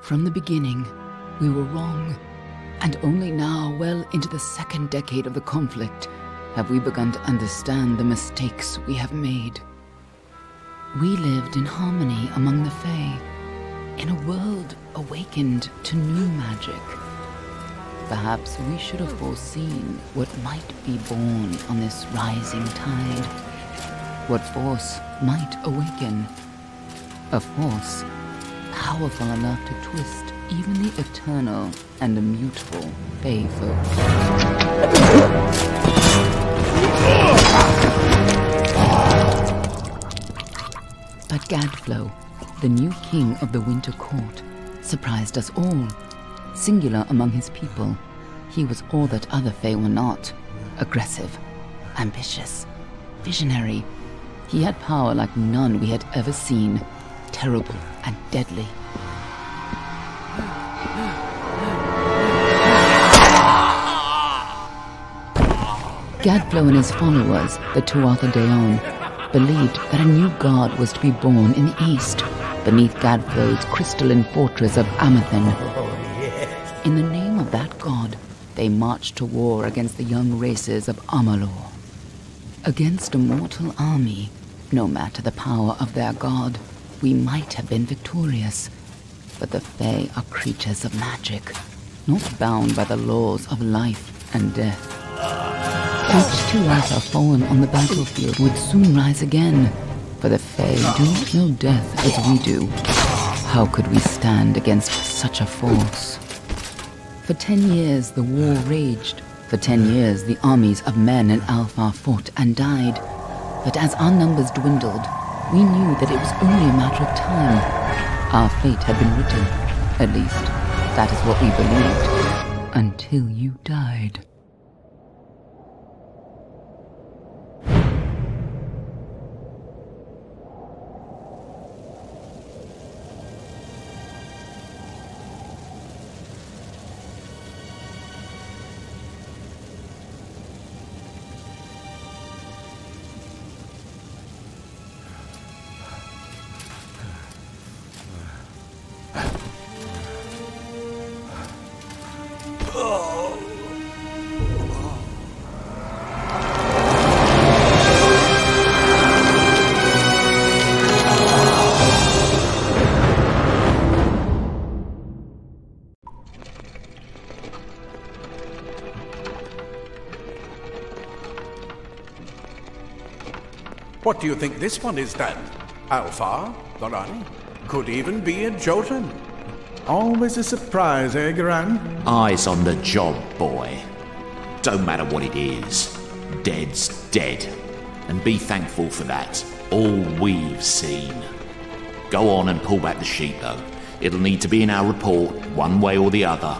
From the beginning, we were wrong, and only now, well into the second decade of the conflict, have we begun to understand the mistakes we have made. We lived in harmony among the Fae, in a world awakened to new magic. Perhaps we should have foreseen what might be born on this rising tide. What force might awaken. A force powerful enough to twist even the eternal and immutable Fae folk. But Gadflow, the new king of the Winter Court, surprised us all. Singular among his people, he was all that other Fae were not. Aggressive, ambitious, visionary. He had power like none we had ever seen, terrible and deadly. Gadflow and his followers, the Tuatha Deon, believed that a new god was to be born in the east, beneath Gadflow's crystalline fortress of Amathen. In the name of that god, they marched to war against the young races of Amalur. Against a mortal army, no matter the power of their god, we might have been victorious. But the Fae are creatures of magic, not bound by the laws of life and death. Each Tuatha fallen on the battlefield would soon rise again, for the Fae do not know death as we do. How could we stand against such a force? For 10 years the war raged. For 10 years the armies of Men and Alpha fought and died. But as our numbers dwindled, we knew that it was only a matter of time. Our fate had been written. At least, that is what we believed. Until you died. What do you think this one is then? Alpha? Lorani? Could even be a Jotun. Always a surprise, eh, Garan? Eyes on the job, boy. Don't matter what it is. Dead's dead. And be thankful for that. All we've seen. Go on and pull back the sheet, though. It'll need to be in our report, one way or the other.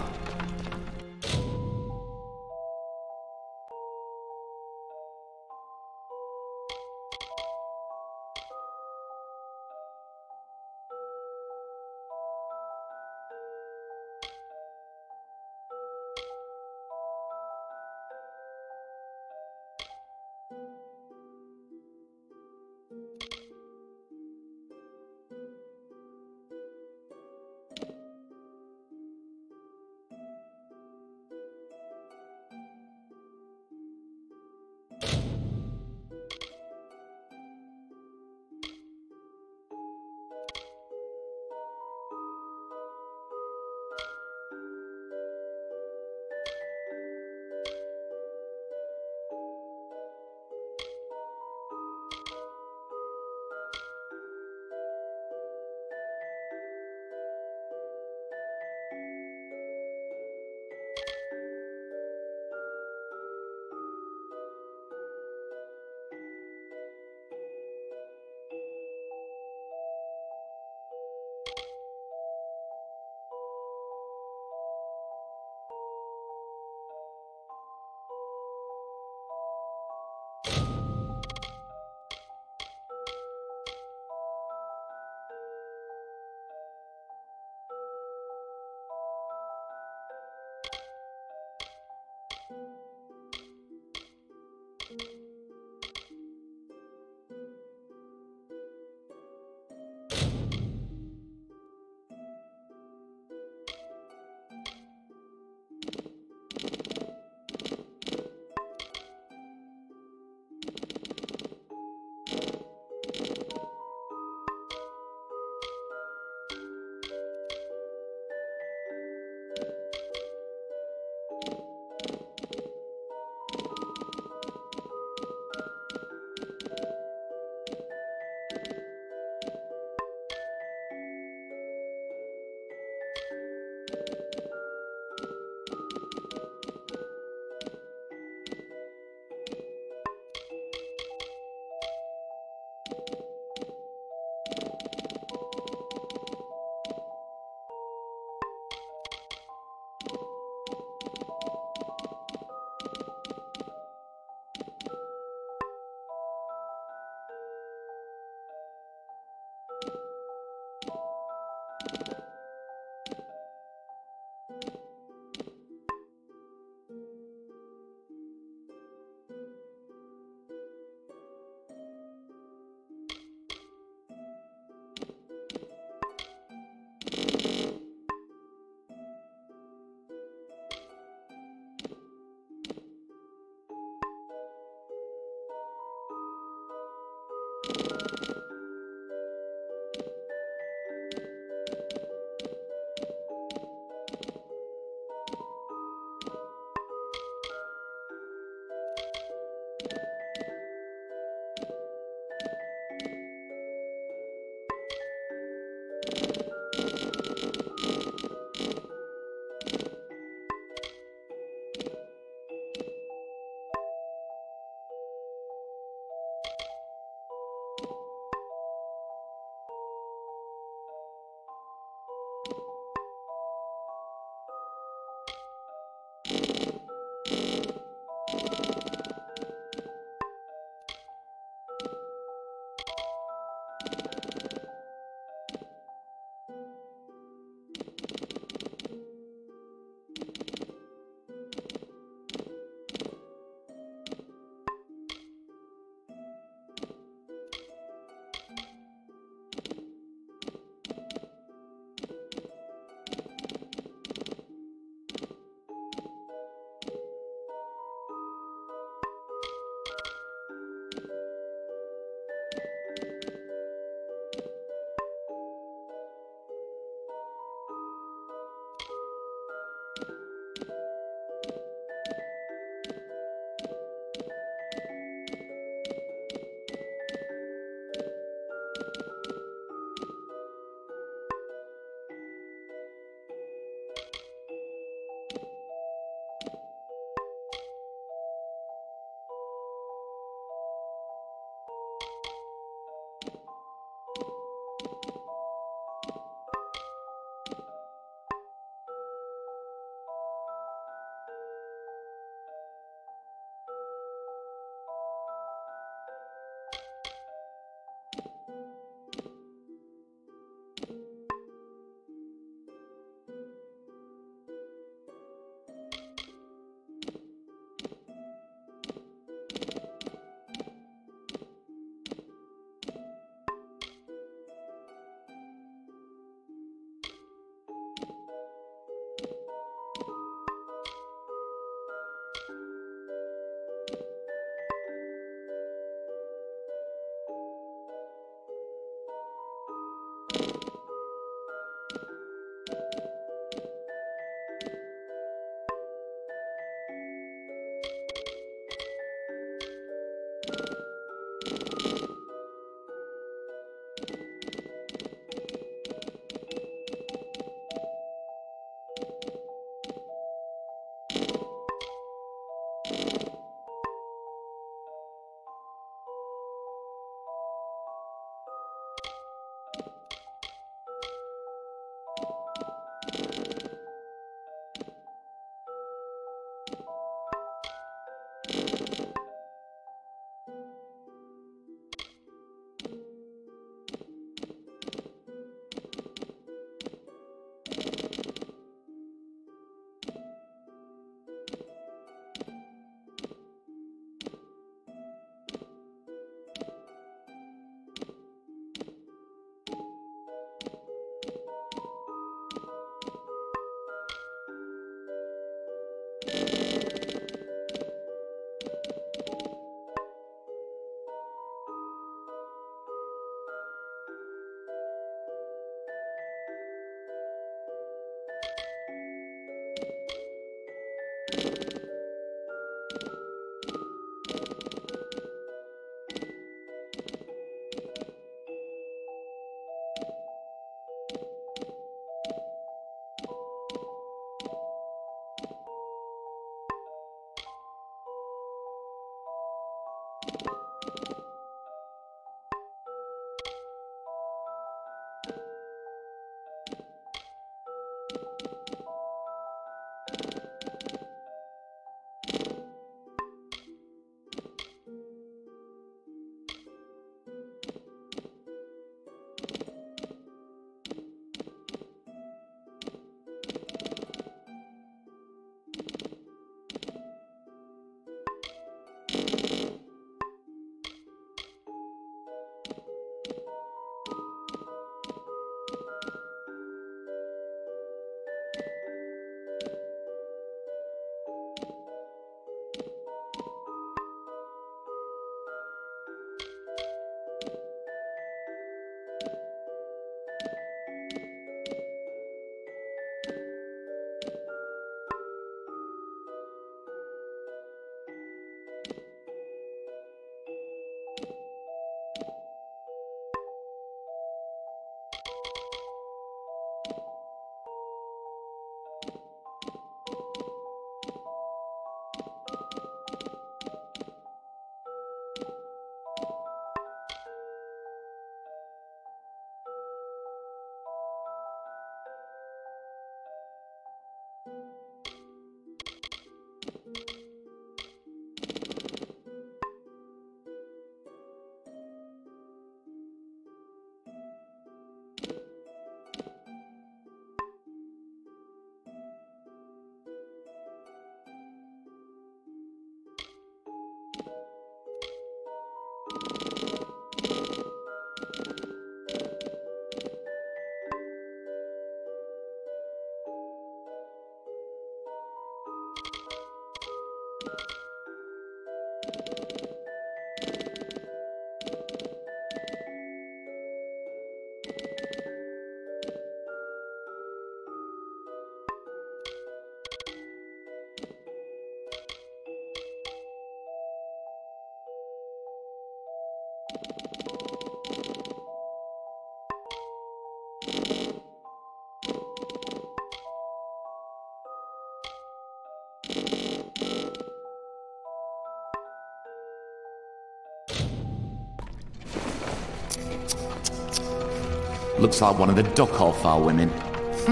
Looks like one of the Dock-Off women.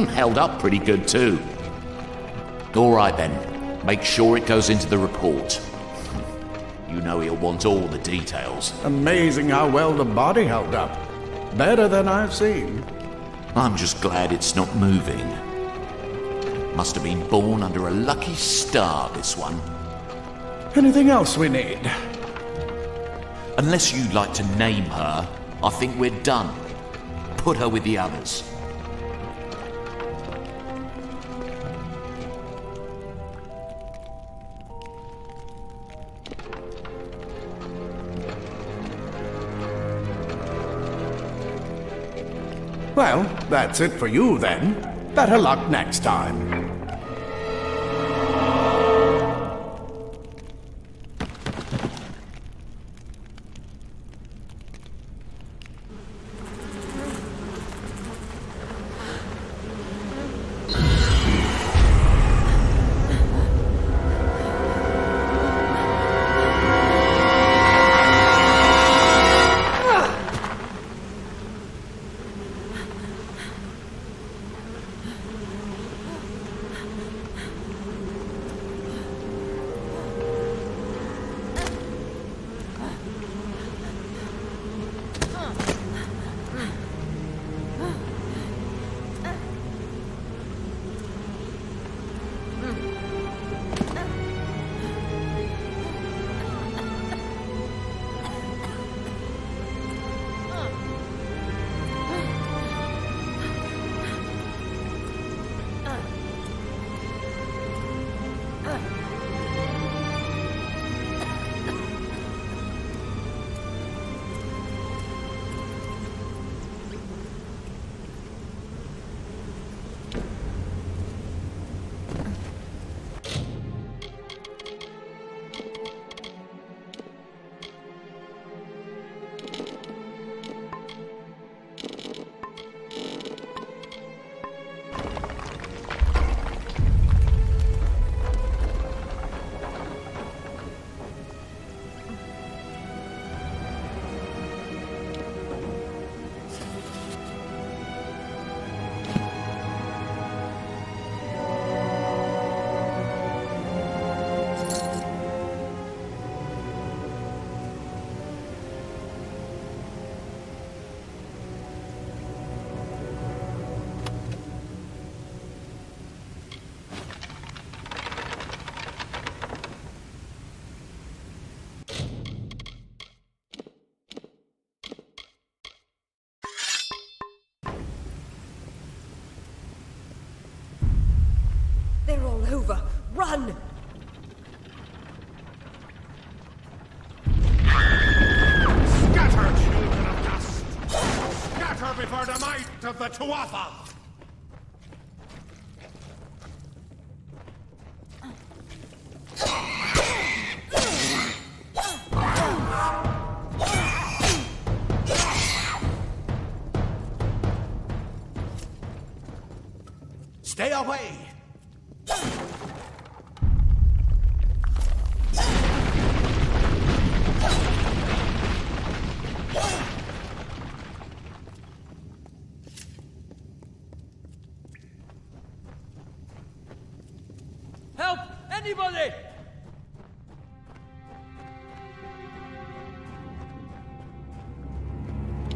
Held up pretty good too. All right then, make sure it goes into the report. You know he'll want all the details. Amazing how well the body held up. Better than I've seen. I'm just glad it's not moving. Must have been born under a lucky star, this one. Anything else we need? Unless you'd like to name her, I think we're done. Put her with the others. Well, that's it for you then. Better luck next time. They're all over. Run! Scatter, children of dust! Scatter before the might of the Tuatha! Stay away! Help! Anybody!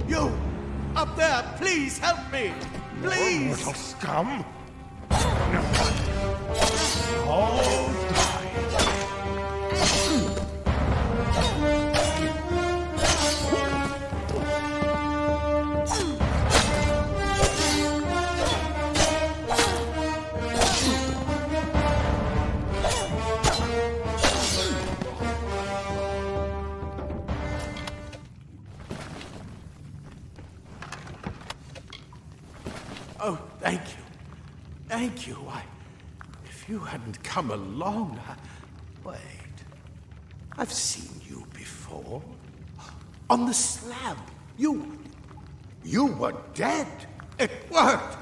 You! Up there! Please help me! Please! Little scum! All die! thank you. If you hadn't come along, Wait. I've seen you before. On the slab. You were dead. It worked.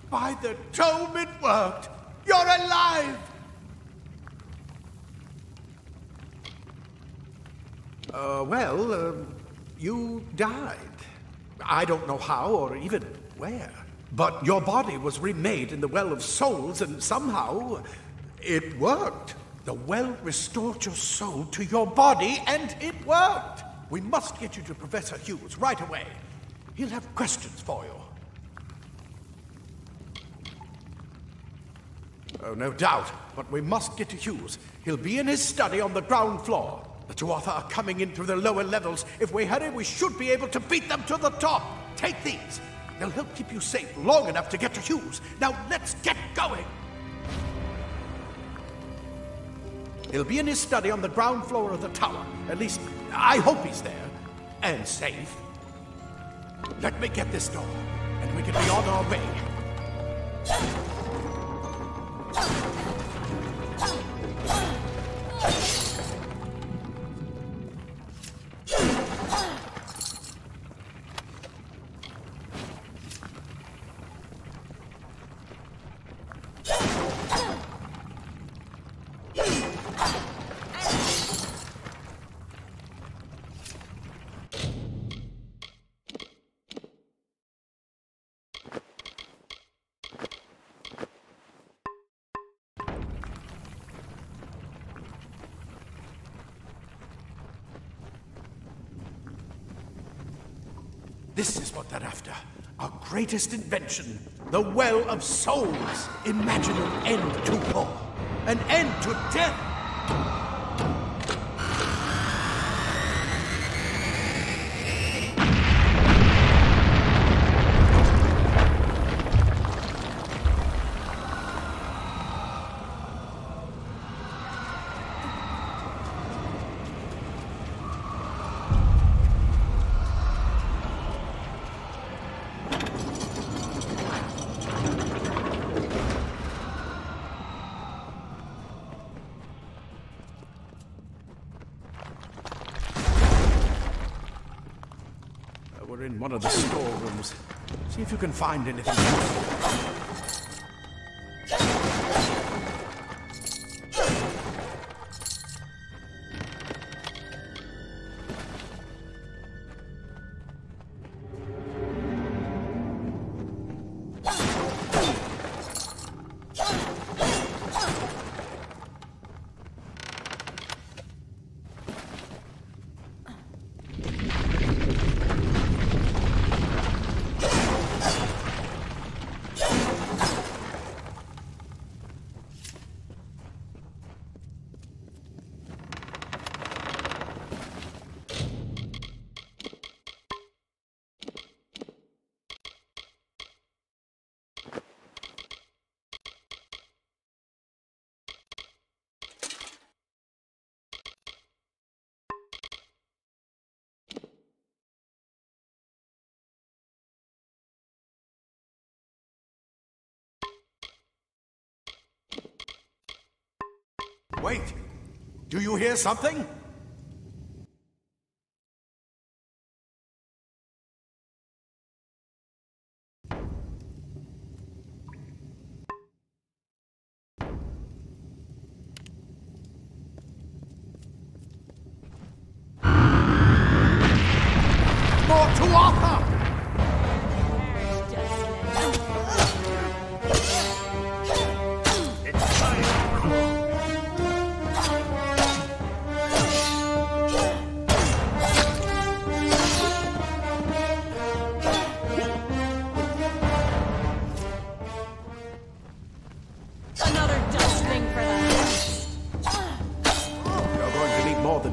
By the tome, it worked. You're alive. You died. I don't know how or even where. But your body was remade in the Well of Souls, and somehow it worked. The well restored your soul to your body, and it worked. We must get you to Professor Hughes right away. He'll have questions for you. Oh, no doubt. But we must get to Hughes. He'll be in his study on the ground floor. The Tuatha are coming in through the lower levels. If we hurry, we should be able to beat them to the top. Take these. They'll help keep you safe long enough to get to Hughes. Now let's get going. He'll be in his study on the ground floor of the tower. At least, I hope he's there. And safe. Let me get this door, and we can be on our way. This is what they're after. Our greatest invention. The Well of Souls. Imagine an end to war. An end to death. We're in one of the storerooms. See if you can find anything useful. Wait! Do you hear something? More Tuatha!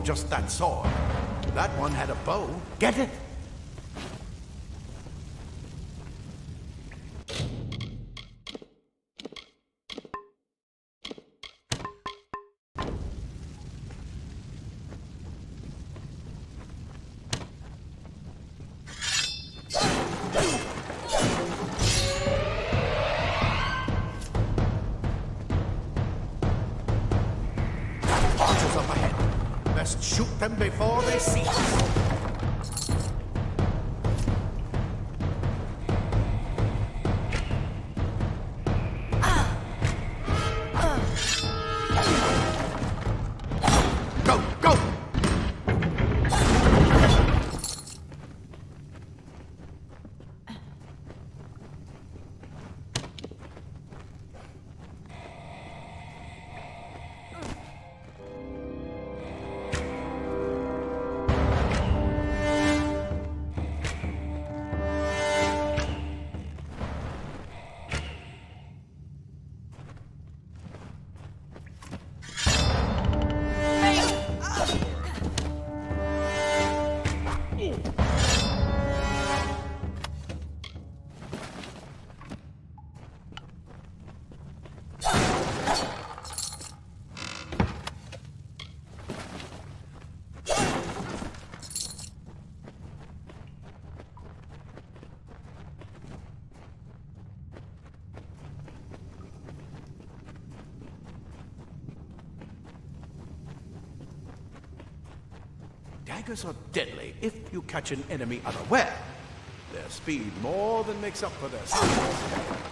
Just that sword. That one had a bow. Get it? up ahead. Best shoot them before they see us. Go, go! Daggers are deadly if you catch an enemy unaware. Their speed more than makes up for their size.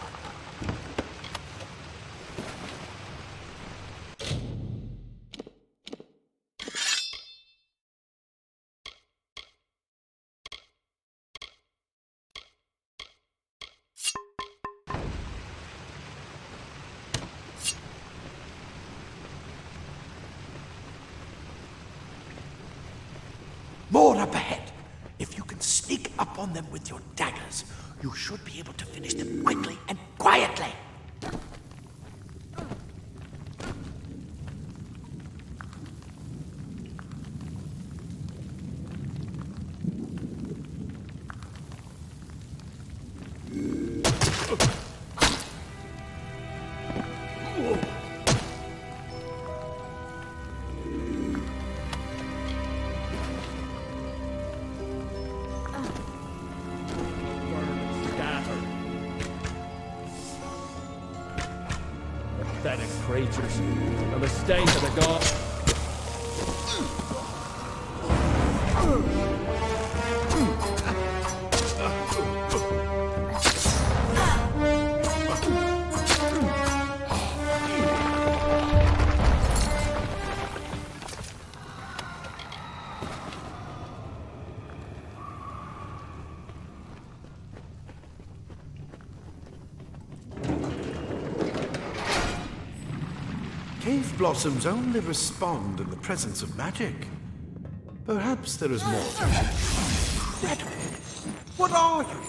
More up ahead. If you can sneak up on them with your daggers, you should be able to finish them quickly and quietly. Pathetic creatures. A mistake of the gods. Cave blossoms only respond in the presence of magic. Perhaps there is more to it. Incredible! What are you?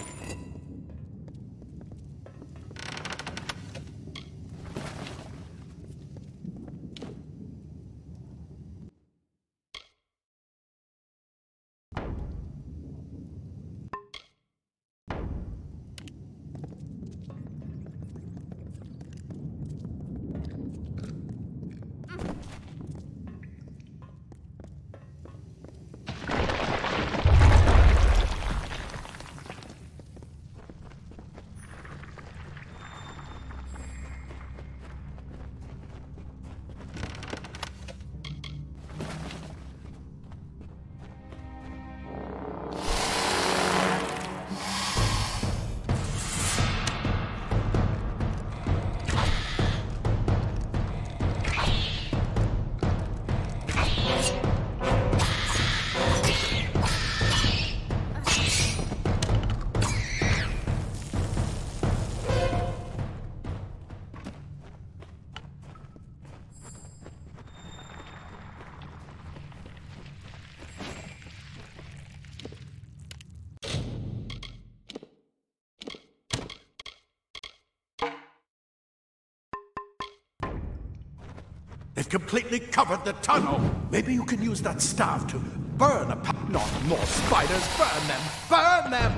They've completely covered the tunnel. Maybe you can use that staff to burn a pack. Not more spiders. Burn them. Burn them!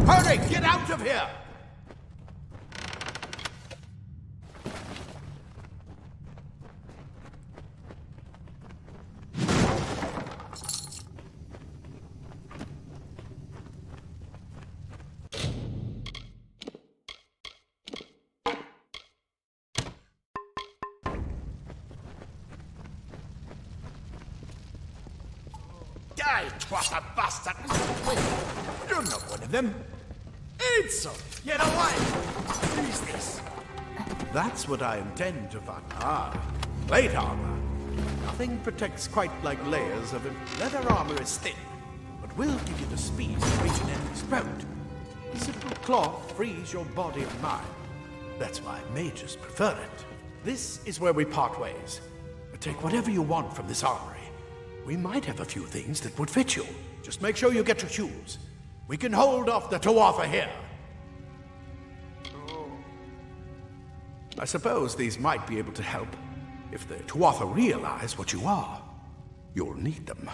Hurry, get out of here! Die, Tuatha bastard! You're not one of them. Ansel, get away! Who's this? That's what I intend to find. Ah, plate armor. Nothing protects quite like layers of it. Leather armor is thin, but will give you the speed to reach an enemy sprout. Simple cloth frees your body and mind. That's why mages prefer it. This is where we part ways. Take whatever you want from this armory. We might have a few things that would fit you. Just make sure you get your shoes. We can hold off the Tuatha here. I suppose these might be able to help. If the Tuatha realize what you are, you'll need them.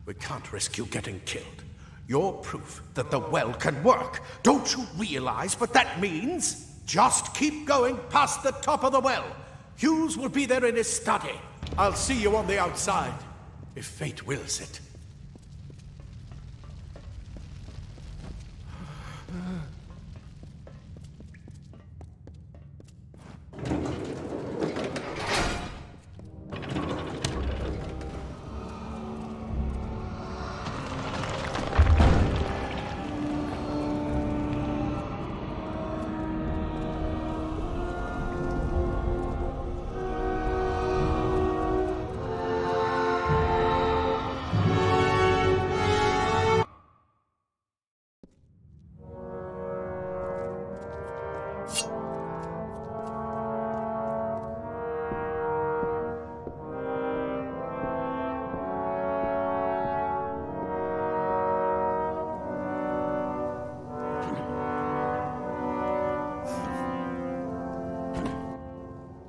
We can't risk you getting killed. You're proof that the well can work. Don't you realize what that means? Just keep going past the top of the well. Hughes will be there in his study. I'll see you on the outside, if fate wills it.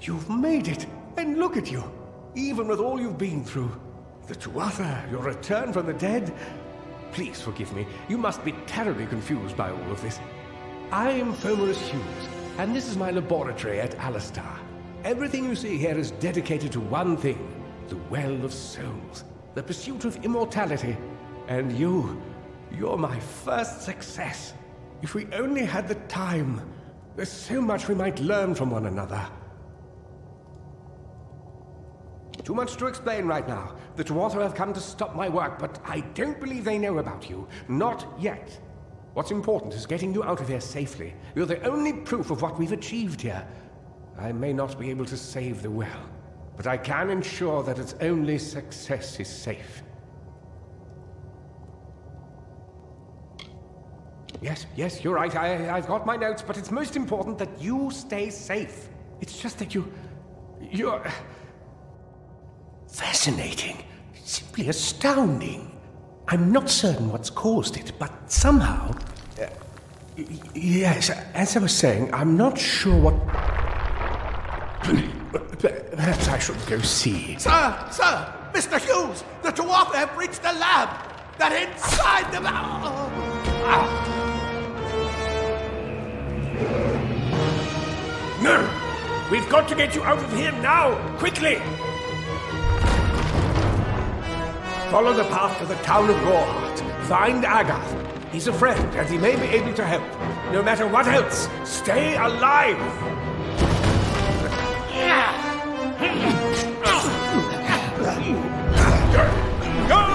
You've made it, and look at you. Even with all you've been through. The Tuatha, your return from the dead. Please forgive me. You must be terribly confused by all of this. I am Fomerus Hughes, and this is my laboratory at Alistar. Everything you see here is dedicated to one thing, the Well of Souls, the pursuit of immortality. And you're my first success. If we only had the time, there's so much we might learn from one another. Too much to explain right now. The Tuatha have come to stop my work, but I don't believe they know about you. Not yet. What's important is getting you out of here safely. You're the only proof of what we've achieved here. I may not be able to save the well, but I can ensure that its only success is safe. Yes, you're right. I've got my notes, but it's most important that you stay safe. It's just that you're... fascinating. Simply astounding. I'm not certain what's caused it, but somehow... yes, as I was saying, I'm not sure what... Perhaps I should go see. Sir! Mr. Hughes! The Tuatha have reached the lab! They're inside the lab! No! We've got to get you out of here now! Quickly! Follow the path to the town of Gorhart. Find Agath. He's a friend, and he may be able to help. No matter what else, stay alive! Go!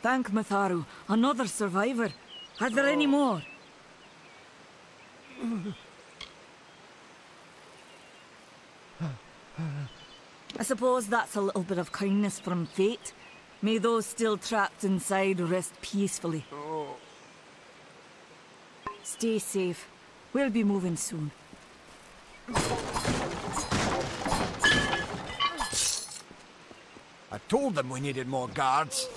Thank Matharu, another survivor. Are there any more? I suppose that's a little bit of kindness from fate. May those still trapped inside rest peacefully. Stay safe. We'll be moving soon. I told them we needed more guards.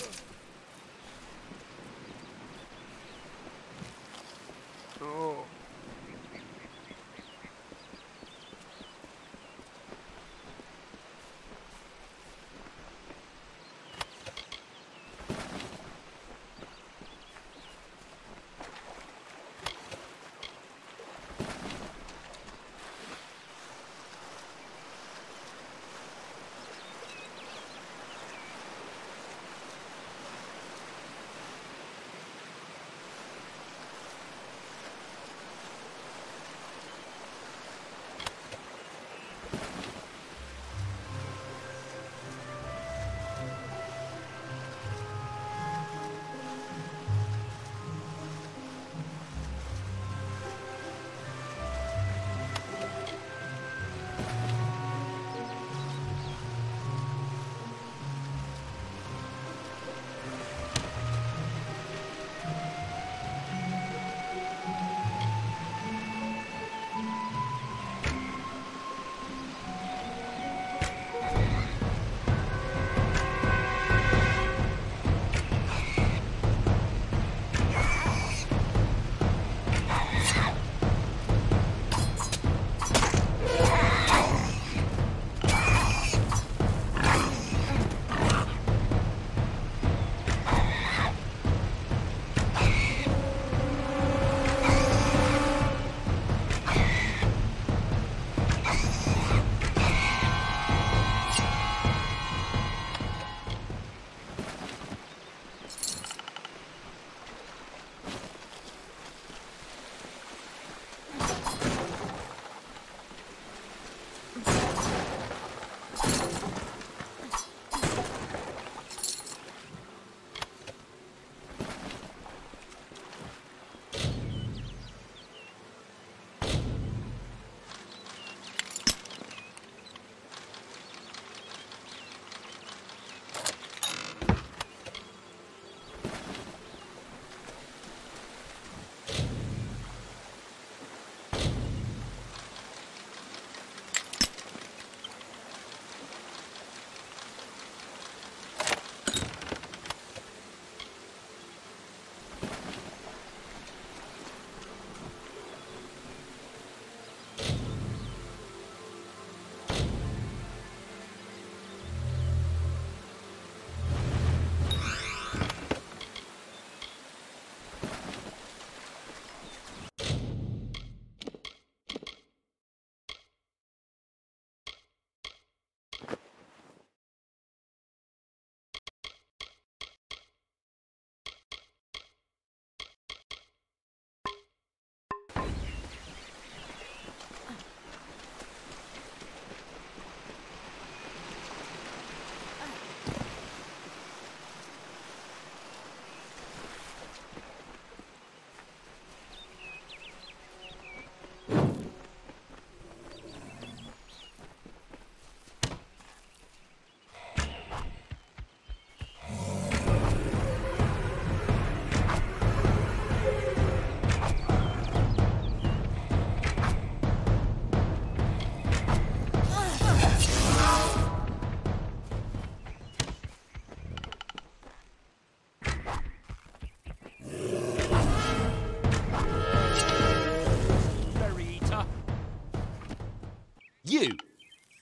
You!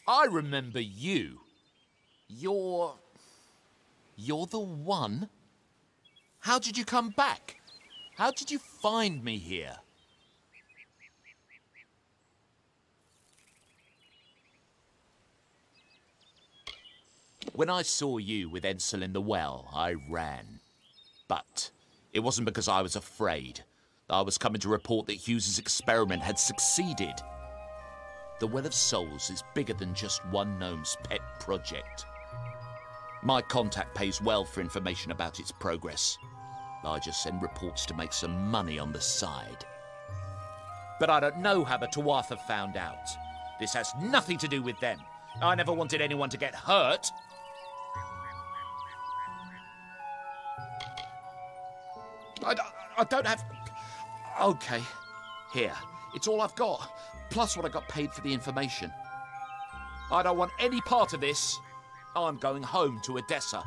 I remember you. You're the one? How did you come back? How did you find me here? When I saw you with Ensel in the well, I ran. But it wasn't because I was afraid. I was coming to report that Hughes's experiment had succeeded. The Well of Souls is bigger than just one gnome's pet project. My contact pays well for information about its progress. I just send reports to make some money on the side. But I don't know how the Tuatha found out. This has nothing to do with them. I never wanted anyone to get hurt. I don't have... Okay, here. It's all I've got, plus what I got paid for the information. I don't want any part of this. I'm going home to Odessa.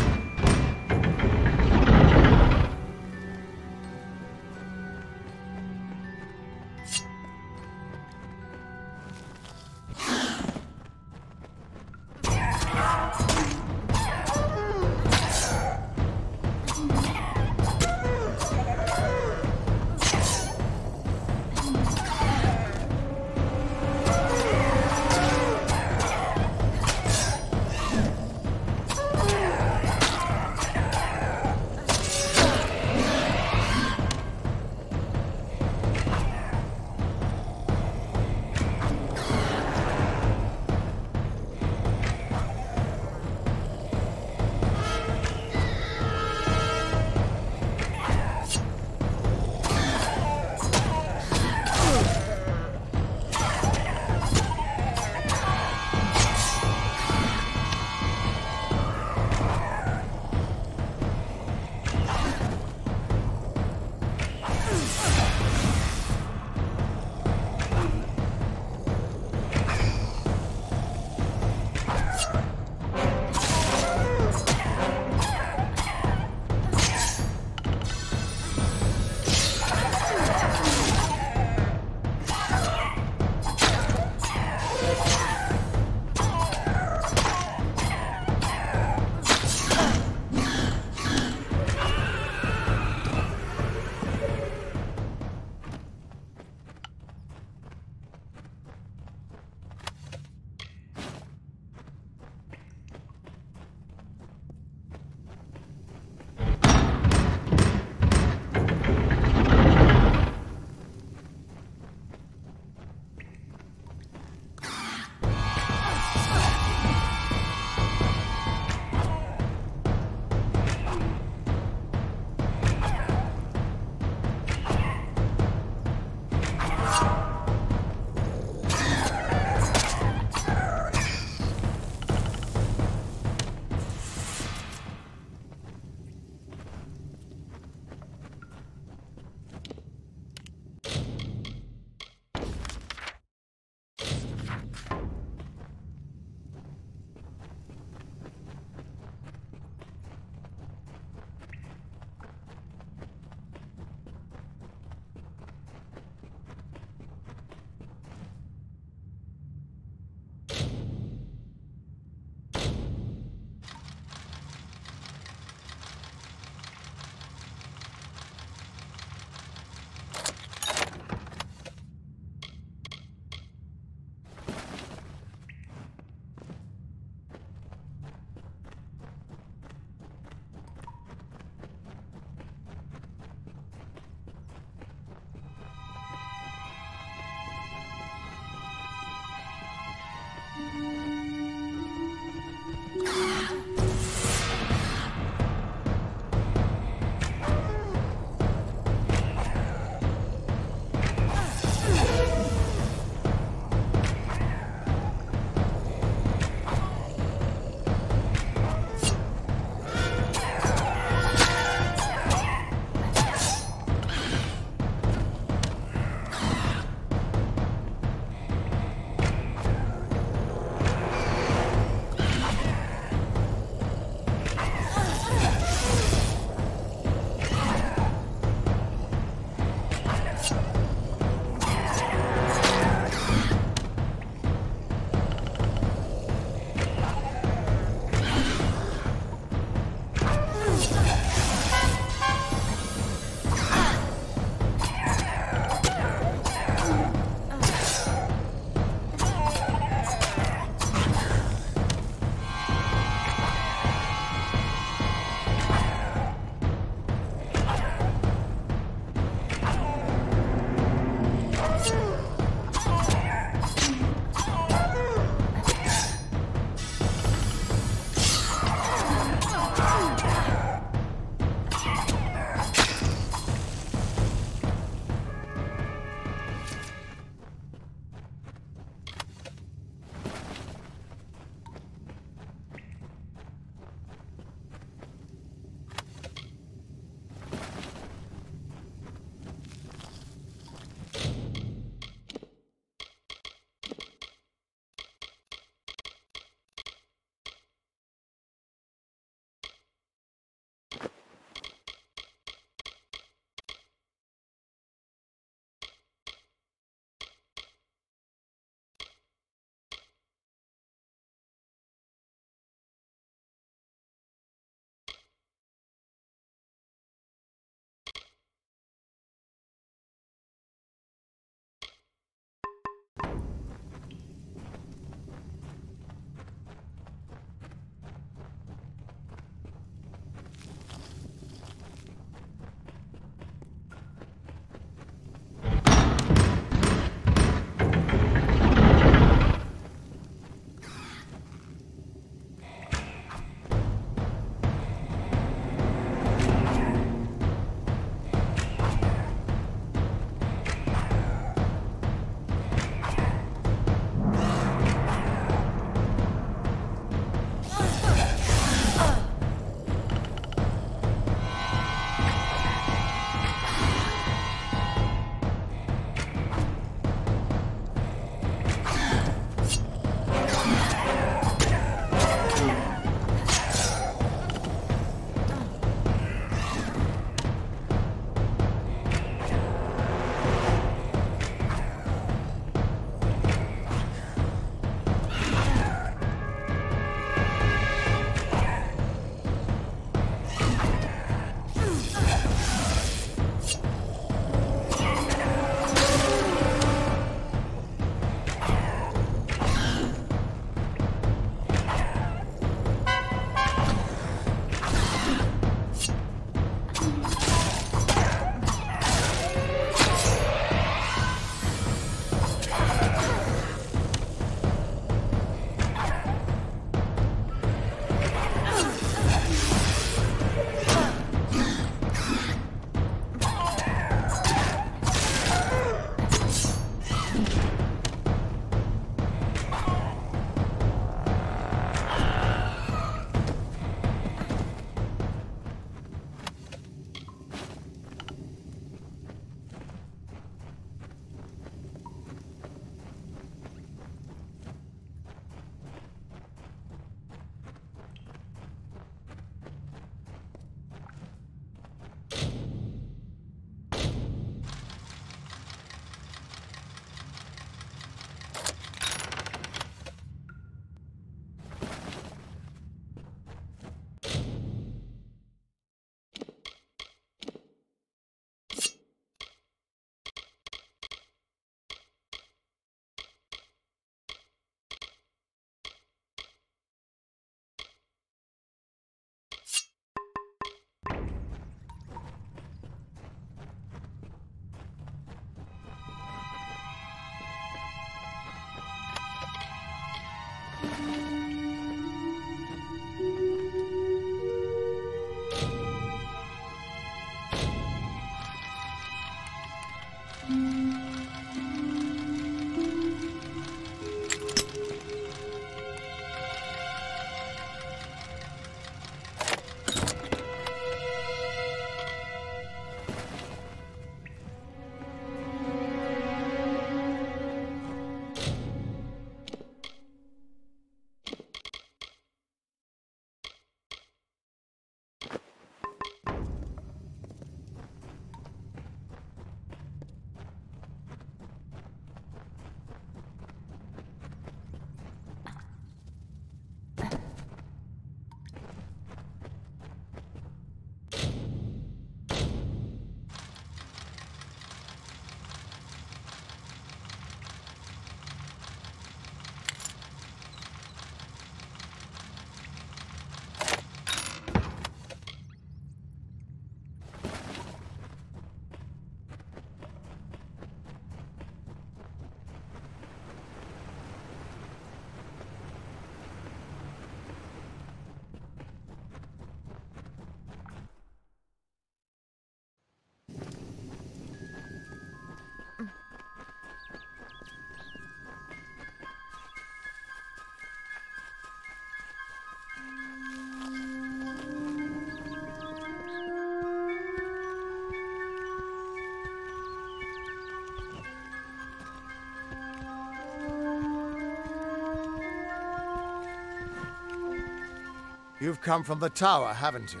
You've come from the tower, haven't you?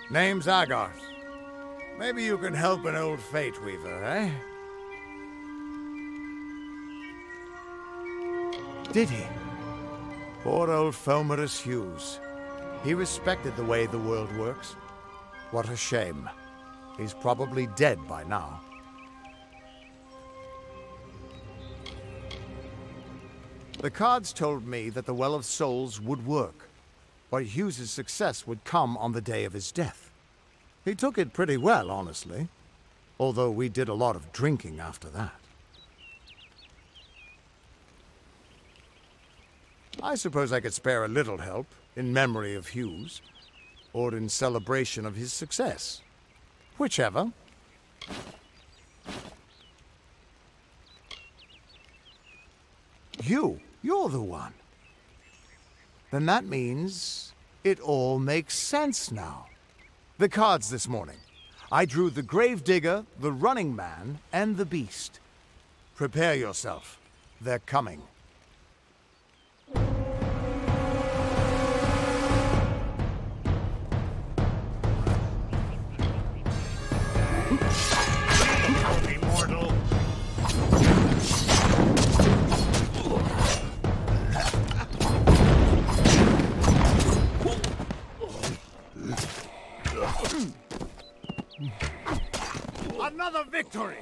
Name's Agarth. Maybe you can help an old Fate Weaver, eh? Did he? Poor old Fomerus Hughes. He respected the way the world works. What a shame. He's probably dead by now. The cards told me that the Well of Souls would work, but Hughes's success would come on the day of his death. He took it pretty well, honestly, although we did a lot of drinking after that. I suppose I could spare a little help in memory of Hughes, or in celebration of his success. Whichever. You're the one. Then that means it all makes sense now. The cards this morning. I drew the Gravedigger, the Running Man, and the Beast. Prepare yourself. They're coming. Another victory!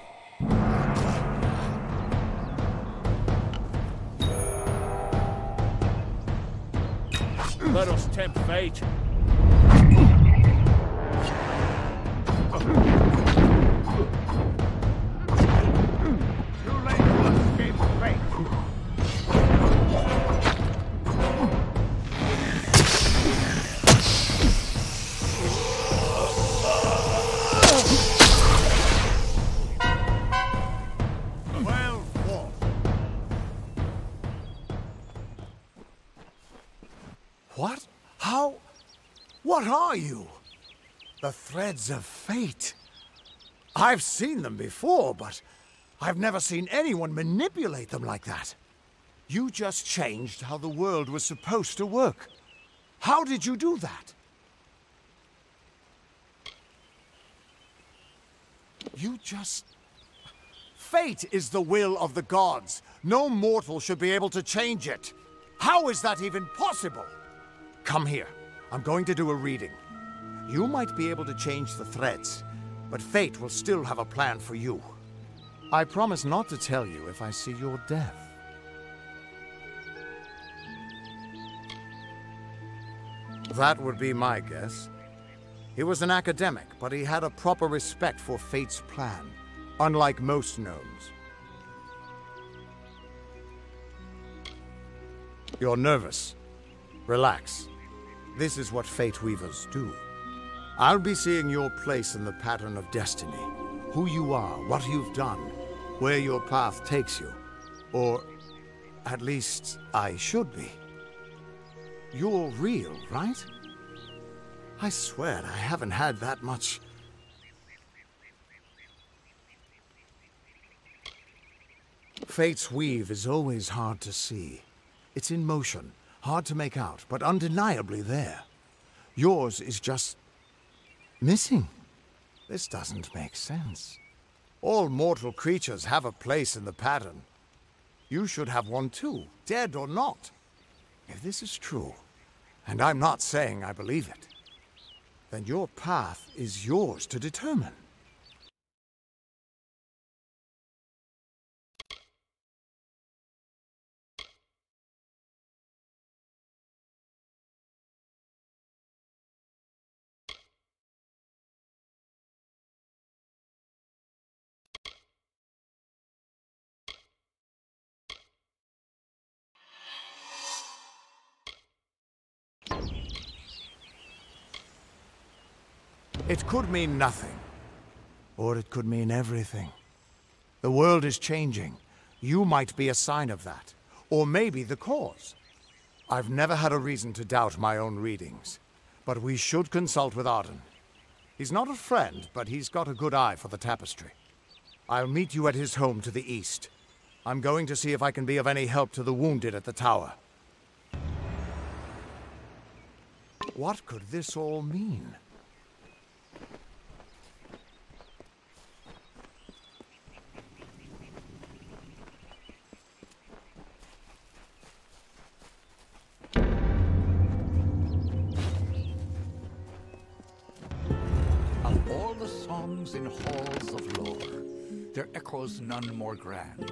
Let us tempt fate. Too late to escape fate. Well fought. What? How? What are you? The threads of fate. I've seen them before, but I've never seen anyone manipulate them like that. You just changed how the world was supposed to work. How did you do that? You just... Fate is the will of the gods. No mortal should be able to change it. How is that even possible? Come here. I'm going to do a reading. You might be able to change the threads, but fate will still have a plan for you. I promise not to tell you if I see your death. That would be my guess. He was an academic, but he had a proper respect for fate's plan, unlike most gnomes. You're nervous. Relax. This is what Fate Weavers do. I'll be seeing your place in the pattern of destiny. Who you are, what you've done, where your path takes you. Or, at least, I should be. You're real, right? I swear I haven't had that much... Fate's weave is always hard to see. It's in motion, hard to make out, but undeniably there. Yours is just... missing. This doesn't make sense. All mortal creatures have a place in the pattern. You should have one too, dead or not. If this is true, and I'm not saying I believe it, then your path is yours to determine. It could mean nothing, or it could mean everything. The world is changing. You might be a sign of that, or maybe the cause. I've never had a reason to doubt my own readings, but we should consult with Arden. He's not a friend, but he's got a good eye for the tapestry. I'll meet you at his home to the east. I'm going to see if I can be of any help to the wounded at the tower. What could this all mean? Of all the songs in halls of lore, there echoes none more grand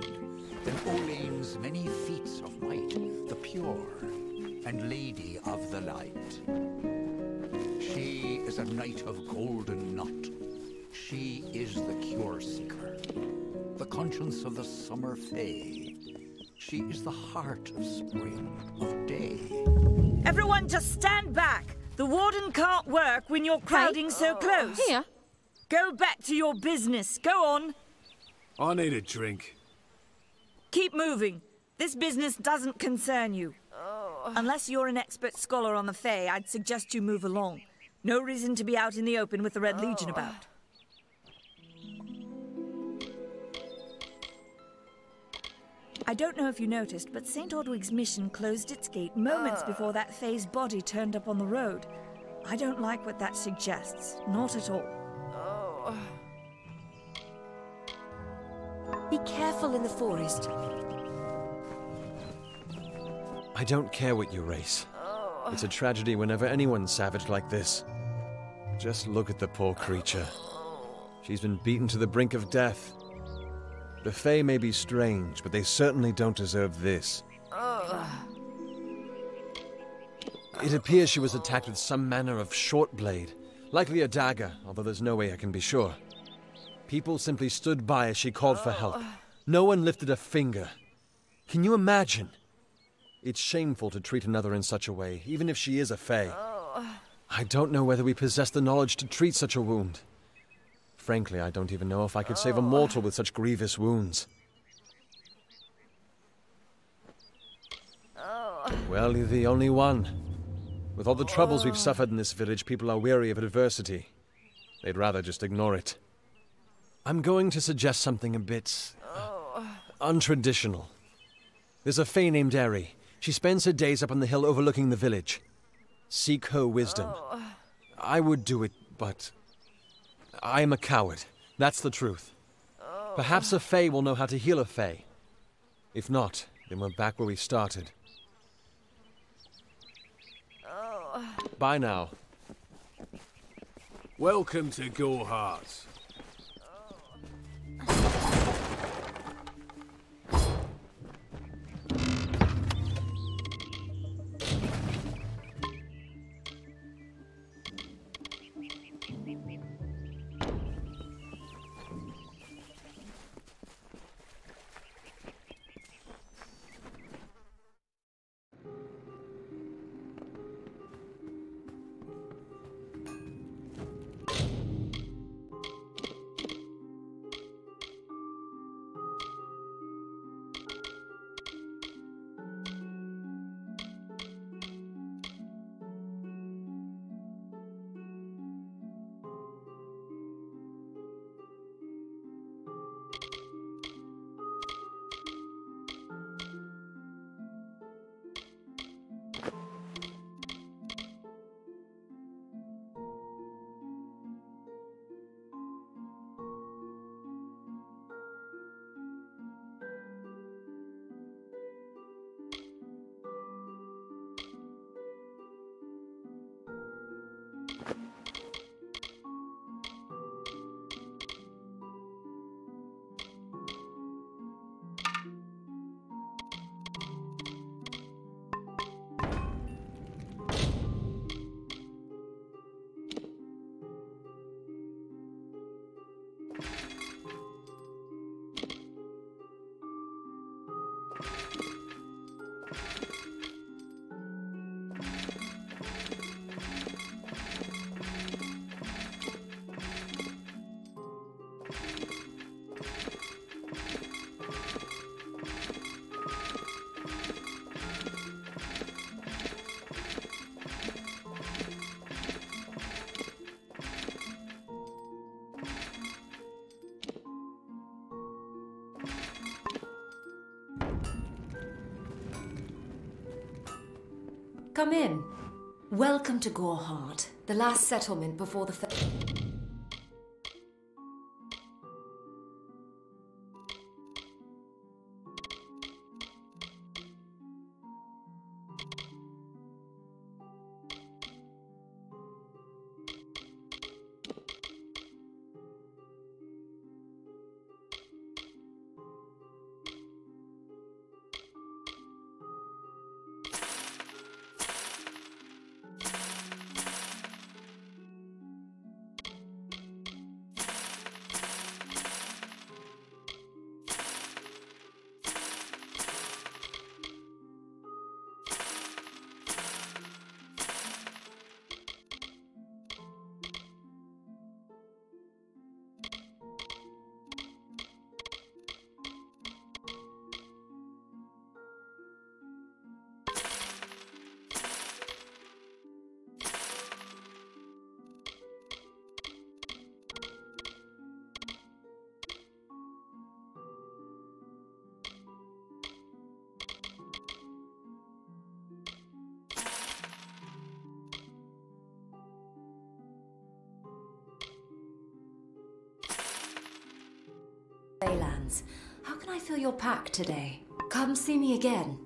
than Olane's many feats of might, the pure and lady of the light. She is a knight of golden knot. She is the cure seeker, the conscience of the summer fae. She is the heart of spring, of day. Everyone just stand back! The warden can't work when you're crowding so close. Here. Go back to your business. Go on. I need a drink. Keep moving. This business doesn't concern you. Unless you're an expert scholar on the Fae, I'd suggest you move along. No reason to be out in the open with the Red Legion about. I don't know if you noticed, but St. Ordwig's mission closed its gate moments before that Fae's body turned up on the road. I don't like what that suggests. Not at all. Be careful in the forest. I don't care what you race. It's a tragedy whenever anyone's savaged like this. Just look at the poor creature. She's been beaten to the brink of death. The Fae may be strange, but they certainly don't deserve this. It appears she was attacked with some manner of short blade, likely a dagger, although there's no way I can be sure. People simply stood by as she called for help. No one lifted a finger. Can you imagine? It's shameful to treat another in such a way, even if she is a Fae. I don't know whether we possess the knowledge to treat such a wound. Frankly, I don't even know if I could save a mortal with such grievous wounds. Well, you're the only one. With all the troubles we've suffered in this village, people are weary of adversity. They'd rather just ignore it. I'm going to suggest something a bit untraditional. There's a Fae named Eri. She spends her days up on the hill overlooking the village. Seek her wisdom. I would do it, but I am a coward. That's the truth. Perhaps a Fae will know how to heal a Fae. If not, then we're back where we started. Bye now. Welcome to Gorehart. Come in. Welcome to Goreheart, the last settlement before the... Lands. How can I fill your pack today? Come see me again.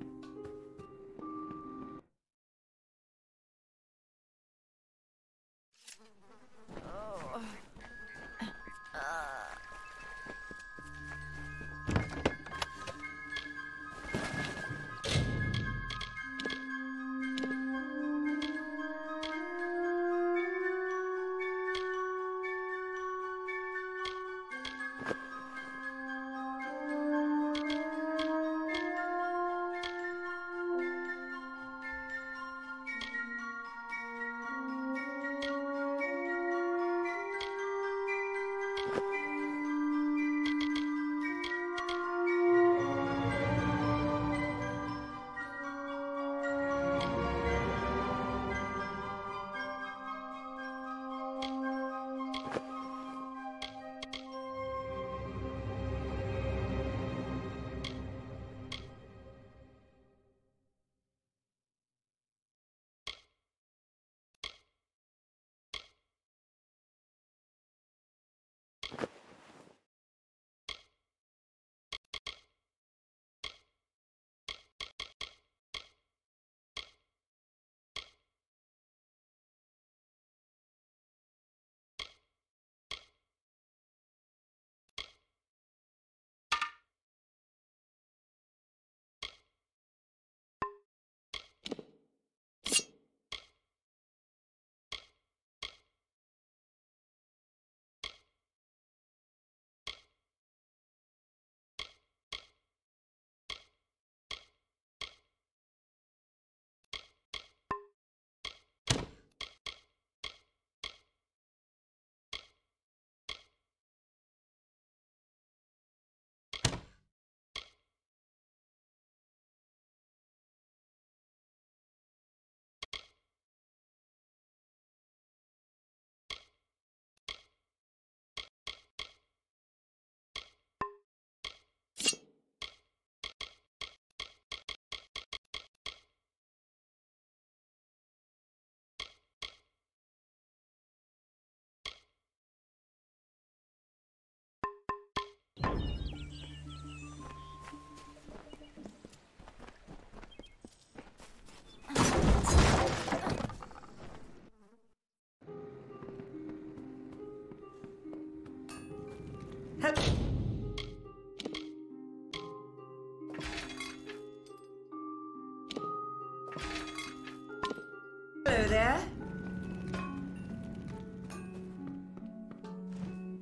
Hello there.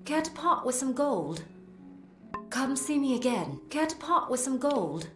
Care to part with some gold? Come see me again. Care to part with some gold?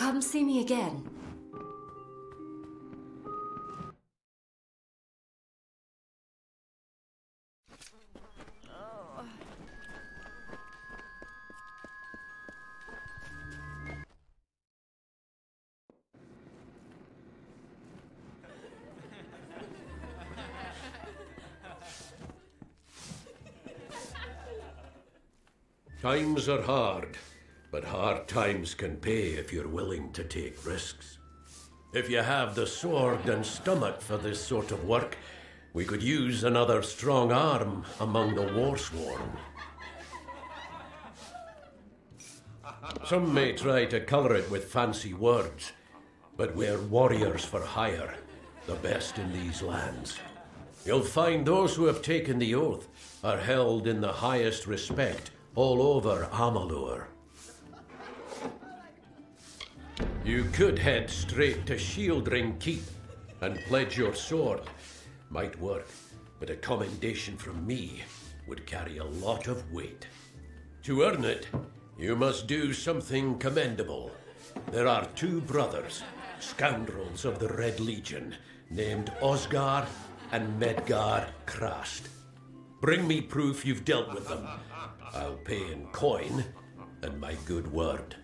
Come see me again. Times are hard, but hard times can pay if you're willing to take risks. If you have the sword and stomach for this sort of work, we could use another strong arm among the warsworn. Some may try to colour it with fancy words, but we're warriors for hire, the best in these lands. You'll find those who have taken the oath are held in the highest respect all over Amalur. You could head straight to Shieldring Keep and pledge your sword. Might work, but a commendation from me would carry a lot of weight. To earn it, you must do something commendable. There are two brothers, scoundrels of the Red Legion, named Osgar and Medgar Krast. Bring me proof you've dealt with them. I'll pay in coin and my good word.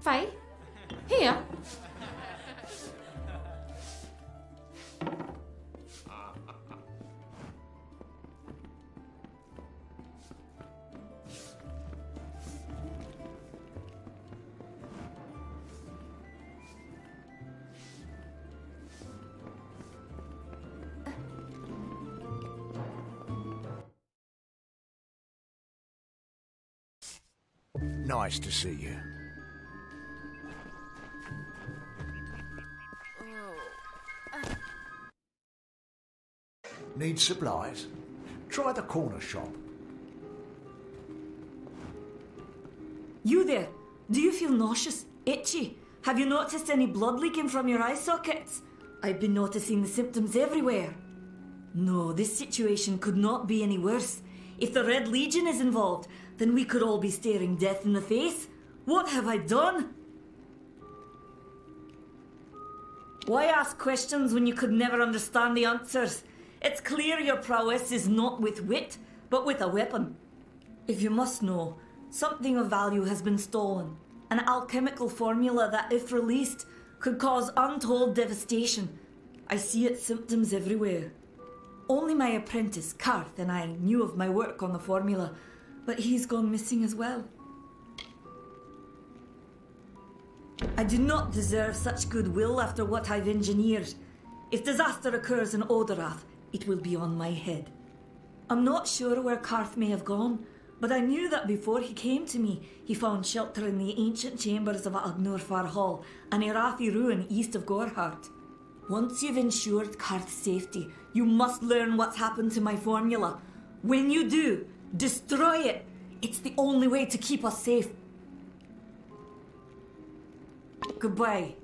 Faye? Here? Nice to see you. Need supplies? Try the corner shop. You there? Do you feel nauseous? Itchy? Have you noticed any blood leaking from your eye sockets? I've been noticing the symptoms everywhere. No, this situation could not be any worse. If the Red Legion is involved, then we could all be staring death in the face. What have I done? Why ask questions when you could never understand the answers? It's clear your prowess is not with wit, but with a weapon. If you must know, something of value has been stolen. An alchemical formula that, if released, could cause untold devastation. I see its symptoms everywhere. Only my apprentice, Karth, and I knew of my work on the formula, but he's gone missing as well. I do not deserve such goodwill after what I've engineered. If disaster occurs in Odorath, it will be on my head. I'm not sure where Karth may have gone, but I knew that before he came to me, he found shelter in the ancient chambers of Agnurfar Hall, an Irathi ruin east of Gorhart. Once you've ensured Karth's safety, you must learn what's happened to my formula. When you do, destroy it. It's the only way to keep us safe. Goodbye.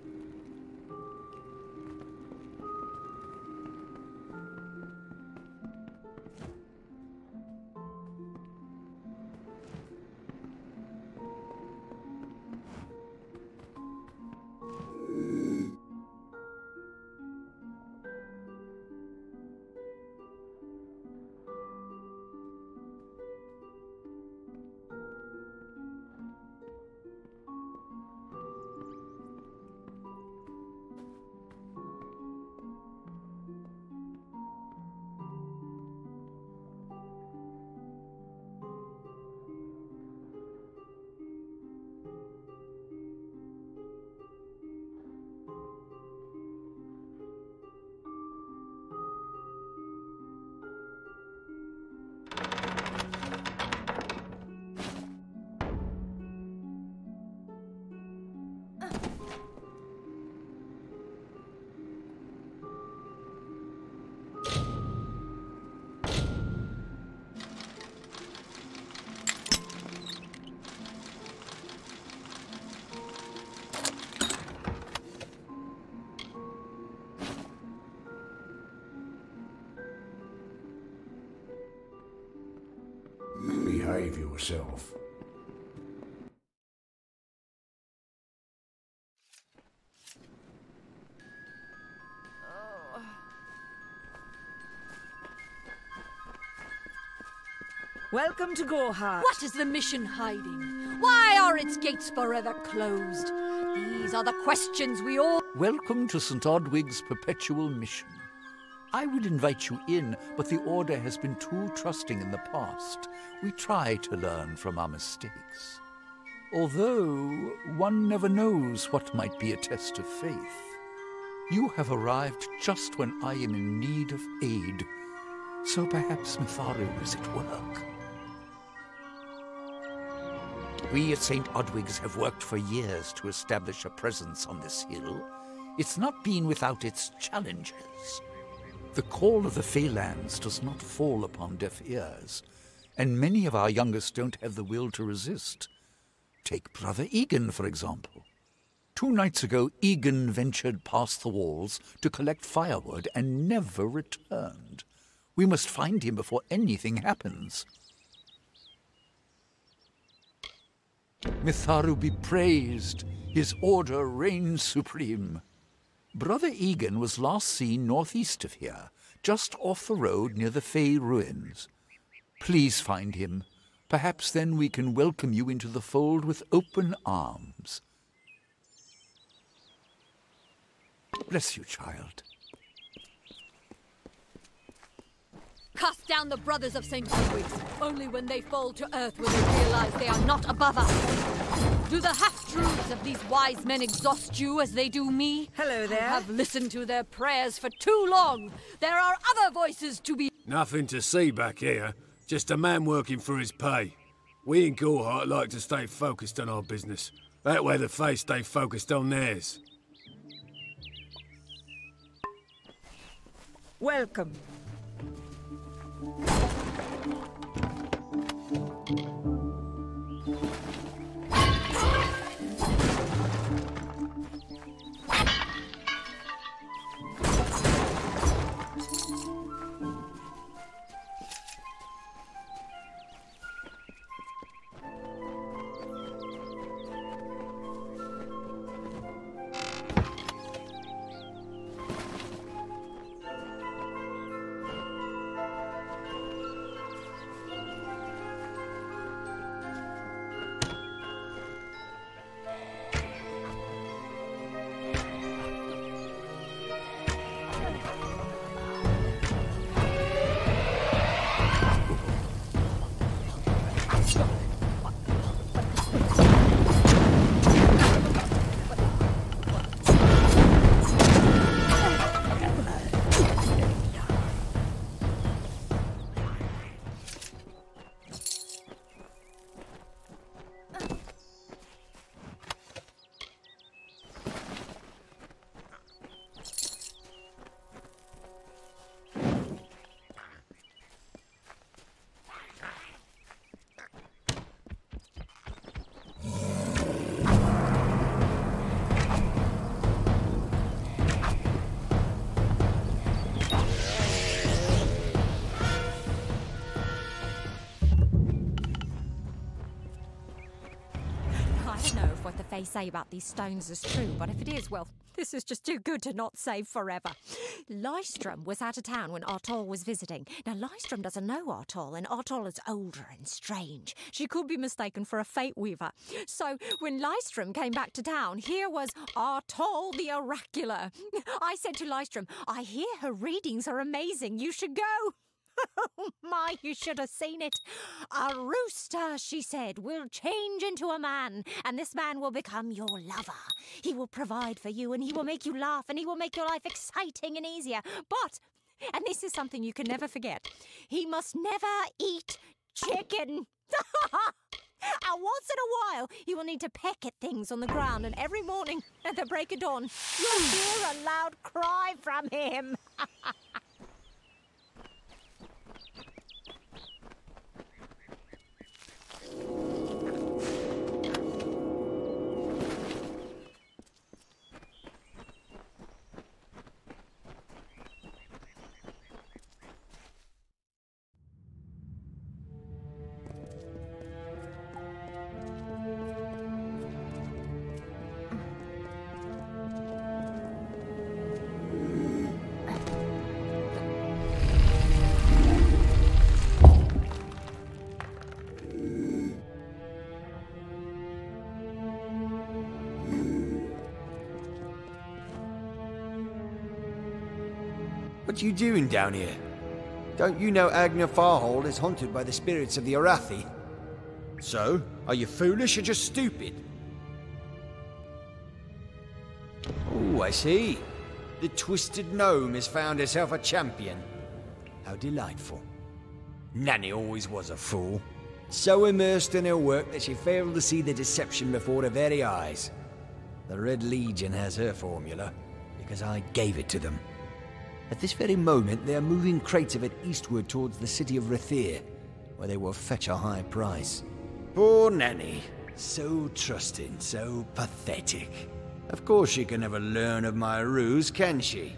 behave yourself. Welcome to Gohart. What is the mission hiding? Why are its gates forever closed? These are the questions we all... Welcome to St. Odwig's perpetual mission. I would invite you in, but the Order has been too trusting in the past. We try to learn from our mistakes. Although, one never knows what might be a test of faith. You have arrived just when I am in need of aid. So perhaps Mitharu is at work. We at St. Odwig's have worked for years to establish a presence on this hill. It's not been without its challenges. The call of the Feylands does not fall upon deaf ears, and many of our youngest don't have the will to resist. Take Brother Egan, for example. 2 nights ago, Egan ventured past the walls to collect firewood and never returned. We must find him before anything happens. Mitharu be praised. His order reigns supreme. Brother Egan was last seen northeast of here, just off the road near the Fey ruins. Please find him. Perhaps then we can welcome you into the fold with open arms. Bless you, child. Cast down the brothers of St. Odwig's. Only when they fall to earth will they realize they are not above us. Do the half-truths of these wise men exhaust you as they do me? Hello there. I have listened to their prayers for too long. There are other voices to be... Nothing to see back here. Just a man working for his pay. We in Gohart like to stay focused on our business. That way the Fae stay focused on theirs. Welcome. What the Fae say about these stones is true, but if it is, well, this is just too good to not save forever. Lystrom was out of town when Artol was visiting. Now, Lystrom doesn't know Artol, and Artol is older and strange. She could be mistaken for a Fate Weaver. So, when Lystrom came back to town, here was Artol the Oracular. I said to Lystrom, I hear her readings are amazing. You should go. Oh my, you should have seen it. A rooster, she said, will change into a man, and this man will become your lover. He will provide for you, and he will make you laugh, and he will make your life exciting and easier. But, and this is something you can never forget, he must never eat chicken. And once in a while, he will need to peck at things on the ground, and every morning at the break of dawn, you'll hear a loud cry from him. What you doing down here? Don't you know Agner Farhold is haunted by the spirits of the Arathi? So, are you foolish or just stupid? Oh, I see. The Twisted Gnome has found herself a champion. How delightful. Nanny always was a fool. So immersed in her work that she failed to see the deception before her very eyes. The Red Legion has her formula, because I gave it to them. At this very moment, they are moving crates of it eastward towards the city of Rathir, where they will fetch a high price. Poor Nanny. So trusting, so pathetic. Of course she can never learn of my ruse, can she?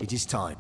It is time.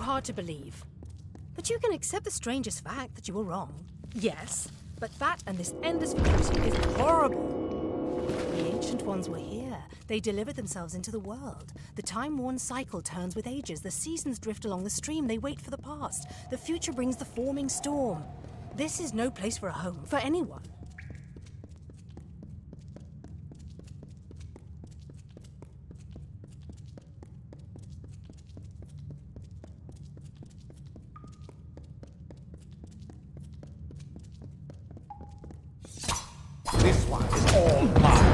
hard to believe. But you can accept the strangest fact that you were wrong. Yes, but that and this endless vacation is horrible. The Ancient Ones were here. They delivered themselves into the world. The time-worn cycle turns with ages. The seasons drift along the stream. They wait for the past. The future brings the forming storm. This is no place for a home, for anyone. This one is all mine.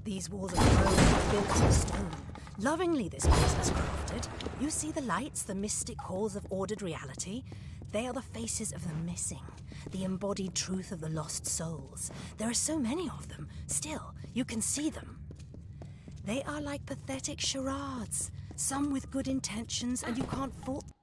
These walls of stone are built of stone. Lovingly this place was crafted. You see the lights, the mystic halls of ordered reality? They are the faces of the missing, the embodied truth of the lost souls. There are so many of them. Still, you can see them. They are like pathetic charades, some with good intentions, and you can't fault them.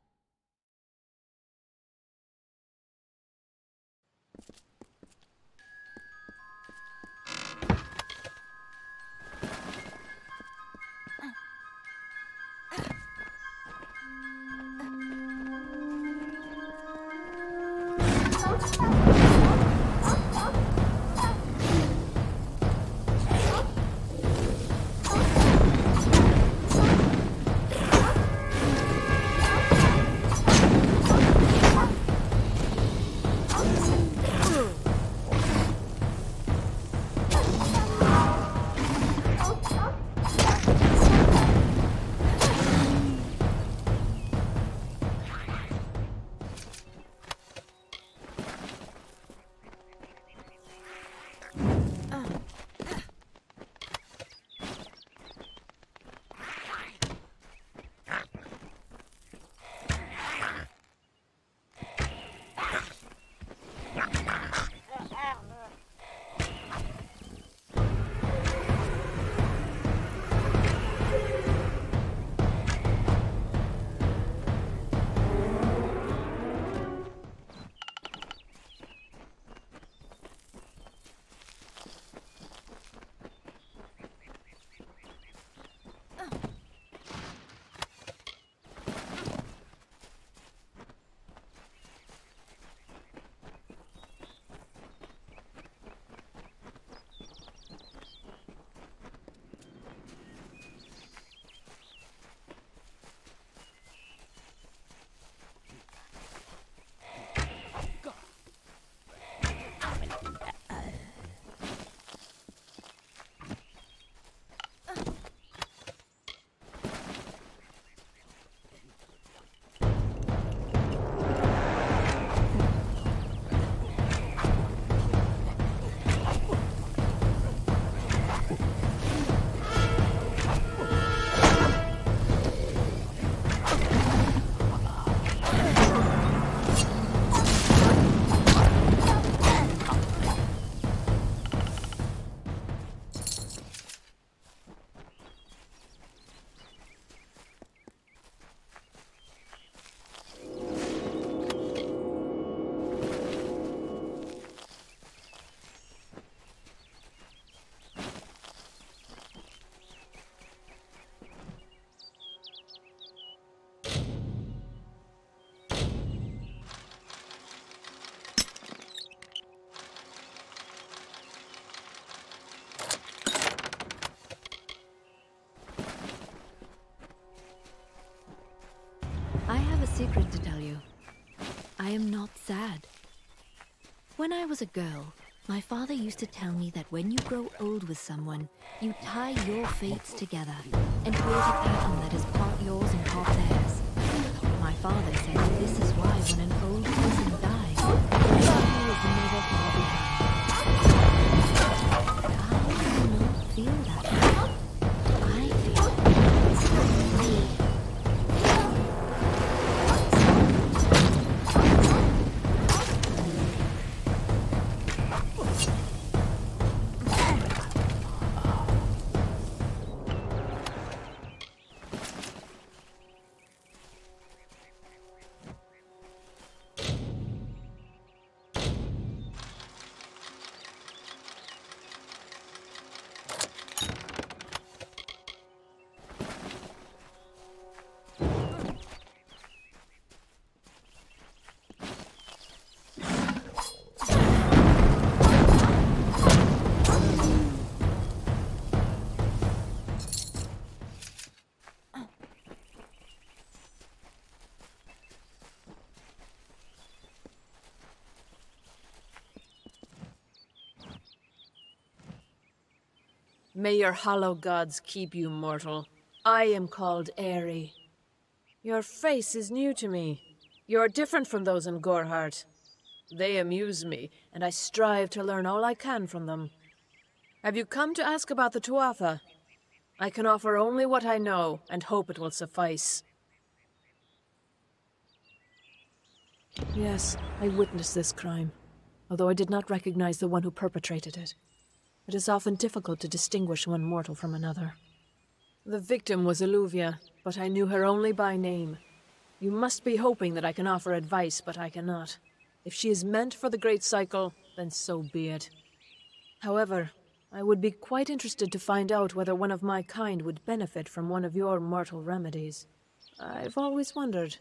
secret to tell you. I am not sad. When I was a girl, my father used to tell me that when you grow old with someone, you tie your fates together and create a pattern that is part yours and part theirs. My father said that this is why when an old person dies, the family is never far behind. But I do not feel that way. I feel it's free. May your hollow gods keep you, mortal. I am called Aerie. Your face is new to me. You're different from those in Gorhart. They amuse me, and I strive to learn all I can from them. Have you come to ask about the Tuatha? I can offer only what I know, and hope it will suffice. Yes, I witnessed this crime, although I did not recognize the one who perpetrated it. It is often difficult to distinguish one mortal from another. The victim was Illuvia, but I knew her only by name. You must be hoping that I can offer advice, but I cannot. If she is meant for the Great Cycle, then so be it. However, I would be quite interested to find out whether one of my kind would benefit from one of your mortal remedies. I've always wondered.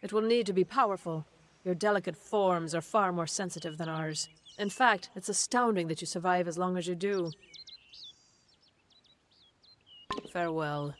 It will need to be powerful. Your delicate forms are far more sensitive than ours. In fact, it's astounding that you survive as long as you do. Farewell.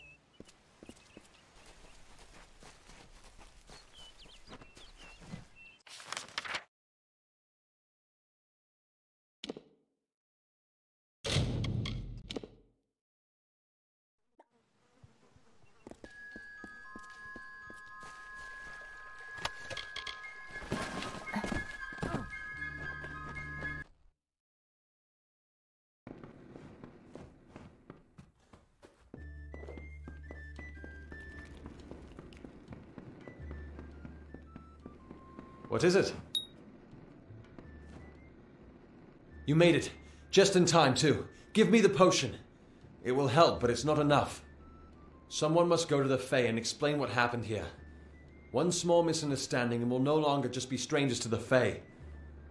What is it? You made it. Just in time, too. Give me the potion. It will help, but it's not enough. Someone must go to the Fae and explain what happened here. One small misunderstanding and we'll no longer just be strangers to the Fae.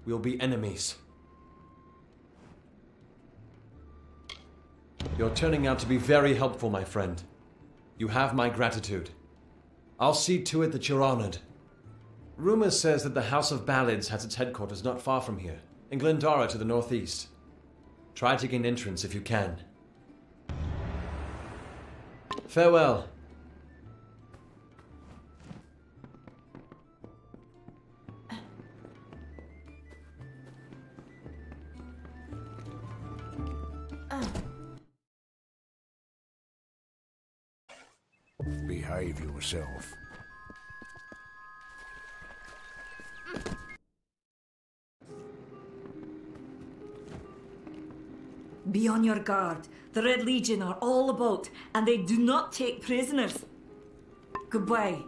We'll be enemies. You're turning out to be very helpful, my friend. You have my gratitude. I'll see to it that you're honored. Rumor says that the House of Ballids has its headquarters not far from here, in Glendara to the northeast. Try to gain entrance if you can. Farewell. Behave yourself. Be on your guard. The Red Legion are all about, and they do not take prisoners. Goodbye.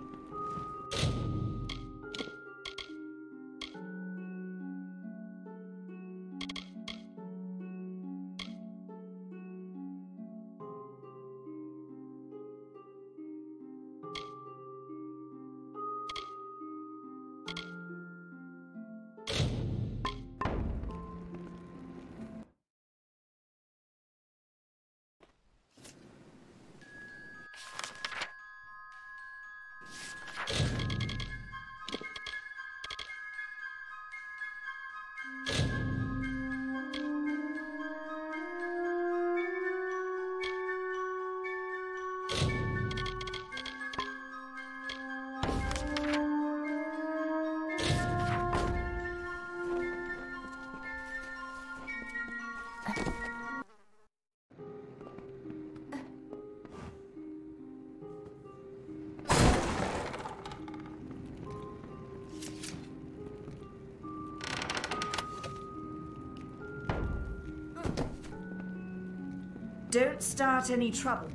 don't start any trouble.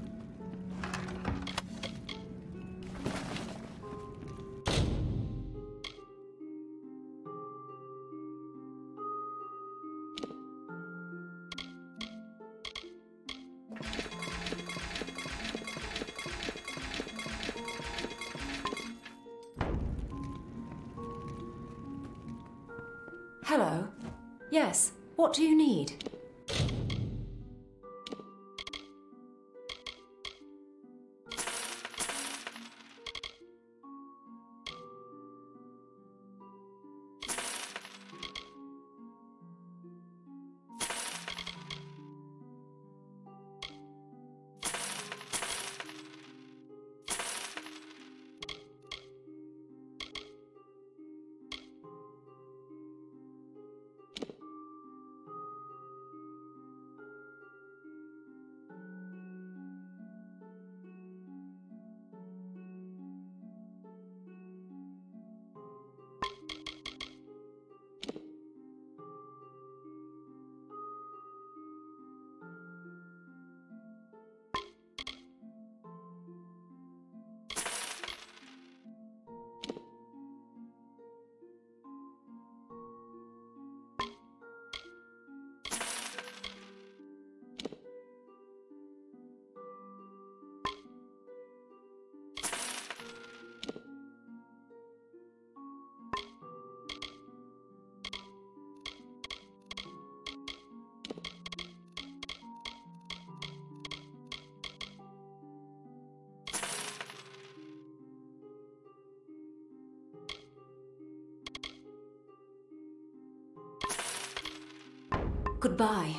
Hello. Yes, what do you need? Goodbye.